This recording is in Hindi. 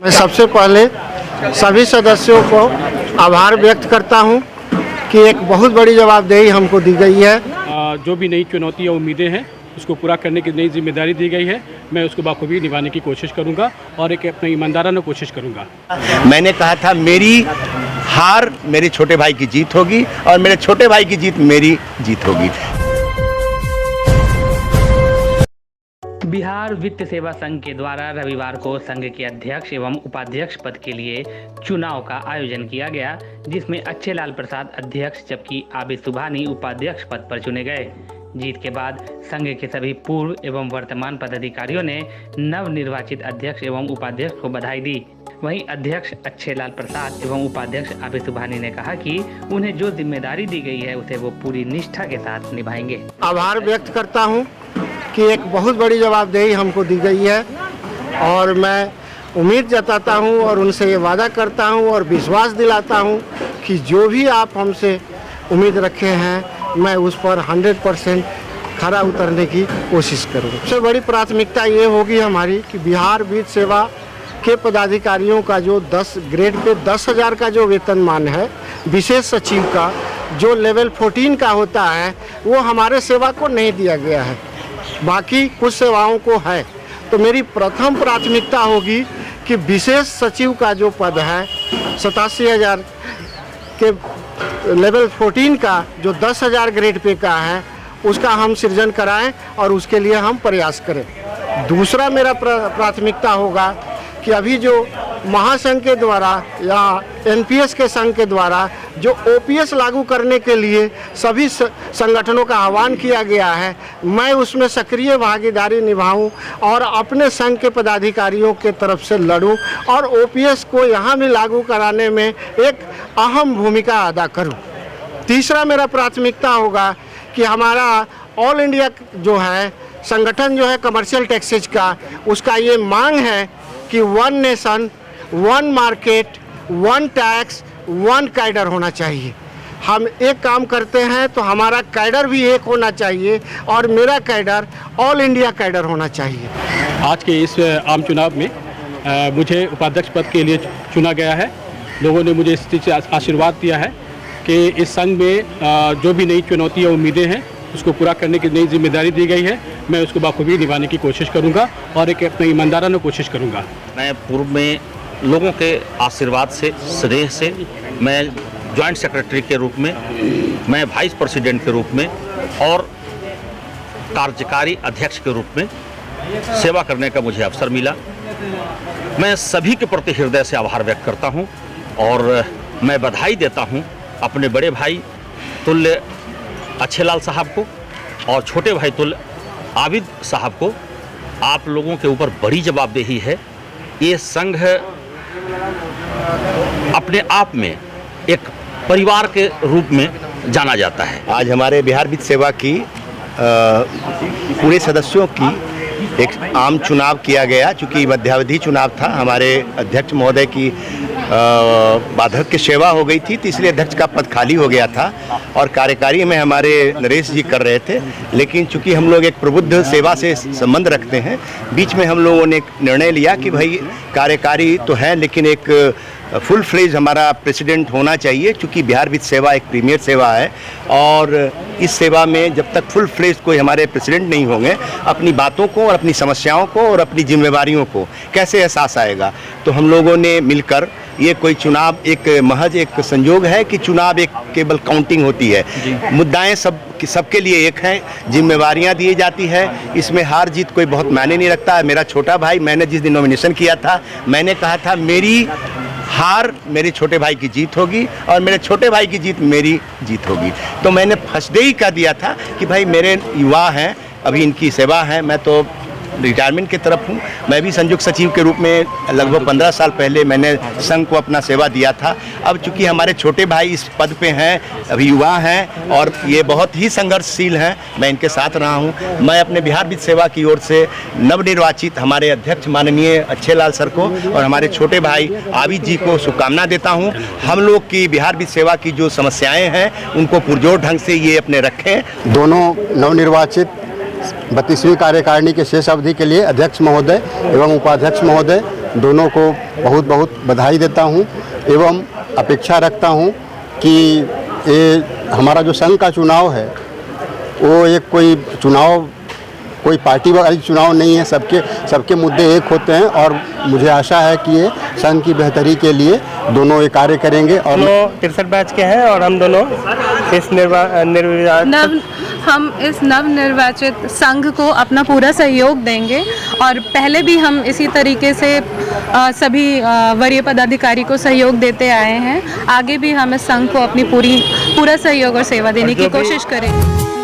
मैं सबसे पहले सभी सदस्यों को आभार व्यक्त करता हूं कि एक बहुत बड़ी जवाबदेही हमको दी गई है। जो भी नई चुनौतियाँ उम्मीदें हैं उसको पूरा करने की नई जिम्मेदारी दी गई है। मैं उसको बाखूबी निभाने की कोशिश करूंगा और एक अपनी ईमानदाराना कोशिश करूंगा। मैंने कहा था मेरी हार मेरे छोटे भाई की जीत होगी और मेरे छोटे भाई की जीत मेरी जीत होगी। बिहार वित्त सेवा संघ के द्वारा रविवार को संघ के अध्यक्ष एवं उपाध्यक्ष पद के लिए चुनाव का आयोजन किया गया, जिसमें अच्छेलाल प्रसाद अध्यक्ष जबकि आबिद सुबहानी उपाध्यक्ष पद पर चुने गए। जीत के बाद संघ के सभी पूर्व एवं वर्तमान पदाधिकारियों ने नवनिर्वाचित अध्यक्ष एवं उपाध्यक्ष को बधाई दी। वहीं अध्यक्ष अच्छेलाल प्रसाद एवं उपाध्यक्ष आबिद सुबहानी ने कहा कि उन्हें जो जिम्मेदारी दी गई है उसे वो पूरी निष्ठा के साथ निभाएंगे। आभार व्यक्त करता हूं कि एक बहुत बड़ी जवाबदेही हमको दी गई है और मैं उम्मीद जताता हूं और उनसे ये वादा करता हूं और विश्वास दिलाता हूं कि जो भी आप हमसे उम्मीद रखे हैं मैं उस पर 100% खरा उतरने की कोशिश करूँगा। सबसे बड़ी प्राथमिकता ये होगी हमारी कि बिहार वित्त सेवा के पदाधिकारियों का जो 10 ग्रेड पे 10,000 का जो वेतनमान है, विशेष सचिव का जो लेवल 14 का होता है वो हमारे सेवा को नहीं दिया गया है, बाकी कुछ सेवाओं को है। तो मेरी प्रथम प्राथमिकता होगी कि विशेष सचिव का जो पद है 87,000 के लेवल 14 का जो 10,000 ग्रेड पे का है उसका हम सृजन कराएं और उसके लिए हम प्रयास करें। दूसरा मेरा प्राथमिकता होगा कि अभी जो महासंघ के द्वारा या एनपीएस के संघ के द्वारा जो ओपीएस लागू करने के लिए सभी संगठनों का आह्वान किया गया है, मैं उसमें सक्रिय भागीदारी निभाऊं और अपने संघ के पदाधिकारियों के तरफ से लड़ूं और ओपीएस को यहाँ भी लागू कराने में एक अहम भूमिका अदा करूं। तीसरा मेरा प्राथमिकता होगा कि हमारा ऑल इंडिया जो है संगठन जो है कमर्शियल टैक्सेज का, उसका ये मांग है कि 1 नेशन 1 मार्केट 1 टैक्स 1 कैडर होना चाहिए। हम एक काम करते हैं तो हमारा कैडर भी एक होना चाहिए और मेरा कैडर ऑल इंडिया कैडर होना चाहिए। आज के इस आम चुनाव में मुझे उपाध्यक्ष पद के लिए चुना गया है। लोगों ने मुझे इस चीज़ से आशीर्वाद दिया है कि इस संघ में जो भी नई चुनौतियाँ उम्मीदें हैं उसको पूरा करने की नई जिम्मेदारी दी गई है। मैं उसको बाखूबी निभाने की कोशिश करूंगा और एक अपनी ईमानदाराना कोशिश करूंगा। मैं पूर्व में लोगों के आशीर्वाद से, स्नेह से मैं जॉइंट सेक्रेटरी के रूप में, मैं वाइस प्रेसिडेंट के रूप में और कार्यकारी अध्यक्ष के रूप में सेवा करने का मुझे अवसर मिला। मैं सभी के प्रति हृदय से आभार व्यक्त करता हूं और मैं बधाई देता हूं अपने बड़े भाई तुल्य अच्छेलाल साहब को और छोटे भाई तुल्य आबिद साहब को। आप लोगों के ऊपर बड़ी जवाबदेही है। ये संघ अपने आप में एक परिवार के रूप में जाना जाता है। आज हमारे बिहार वित्त सेवा की पूरे सदस्यों की एक आम चुनाव किया गया। चूँकि मध्यावधि चुनाव था, हमारे अध्यक्ष महोदय की बाधक की सेवा हो गई थी तो इसलिए अध्यक्ष का पद खाली हो गया था और कार्यकारी में हमारे नरेश जी कर रहे थे। लेकिन चूंकि हम लोग एक प्रबुद्ध सेवा से संबंध रखते हैं, बीच में हम लोगों ने एक निर्णय लिया कि भाई कार्यकारी तो है लेकिन एक फुल फ्लेज हमारा प्रेसिडेंट होना चाहिए। चूँकि बिहार वित्त सेवा एक प्रीमियर सेवा है और इस सेवा में जब तक फुल फ्लेज कोई हमारे प्रेसिडेंट नहीं होंगे, अपनी बातों को और अपनी समस्याओं को और अपनी जिम्मेवारियों को कैसे एहसास आएगा। तो हम लोगों ने मिलकर, ये कोई चुनाव एक महज एक संयोग है कि चुनाव एक केवल काउंटिंग होती है, मुद्दाएं सबके लिए एक हैं, जिम्मेवारियां दी जाती है, इसमें हार जीत कोई बहुत मायने नहीं रखता है। मेरा छोटा भाई, मैंने जिस दिन नॉमिनेशन किया था मैंने कहा था मेरी हार मेरे छोटे भाई की जीत होगी और मेरे छोटे भाई की जीत मेरी जीत होगी। तो मैंने फर्स्ट डे ही कह दिया था कि भाई मेरे युवा हैं, अभी इनकी सेवा है, मैं तो रिटायरमेंट की तरफ हूँ। मैं भी संयुक्त सचिव के रूप में लगभग 15 साल पहले मैंने संघ को अपना सेवा दिया था। अब चूंकि हमारे छोटे भाई इस पद पे हैं, अभी युवा हैं और ये बहुत ही संघर्षशील हैं, मैं इनके साथ रहा हूँ। मैं अपने बिहार वित्त सेवा की ओर से नवनिर्वाचित हमारे अध्यक्ष माननीय अच्छेलाल सर को और हमारे छोटे भाई आबिद जी को शुभकामना देता हूँ। हम लोग की बिहार वित्त सेवा की जो समस्याएँ हैं उनको पुरजोर ढंग से ये अपने रखें। दोनों नवनिर्वाचित 32वीं कार्यकारिणी के शेष अवधि के लिए अध्यक्ष महोदय एवं उपाध्यक्ष महोदय दोनों को बहुत बहुत बधाई देता हूं एवं अपेक्षा रखता हूं कि ये हमारा जो संघ का चुनाव है वो एक कोई पार्टी वाली चुनाव नहीं है, सबके मुद्दे एक होते हैं और मुझे आशा है कि ये संघ की बेहतरी के लिए दोनों ये कार्य करेंगे। और 63 बैच के हैं और हम दोनों इस नवनिर्वाचित संघ को अपना पूरा सहयोग देंगे और पहले भी हम इसी तरीके से सभी वरीय पदाधिकारी को सहयोग देते आए हैं। आगे भी हम इस संघ को अपनी पूरा सहयोग और सेवा देने की कोशिश करेंगे।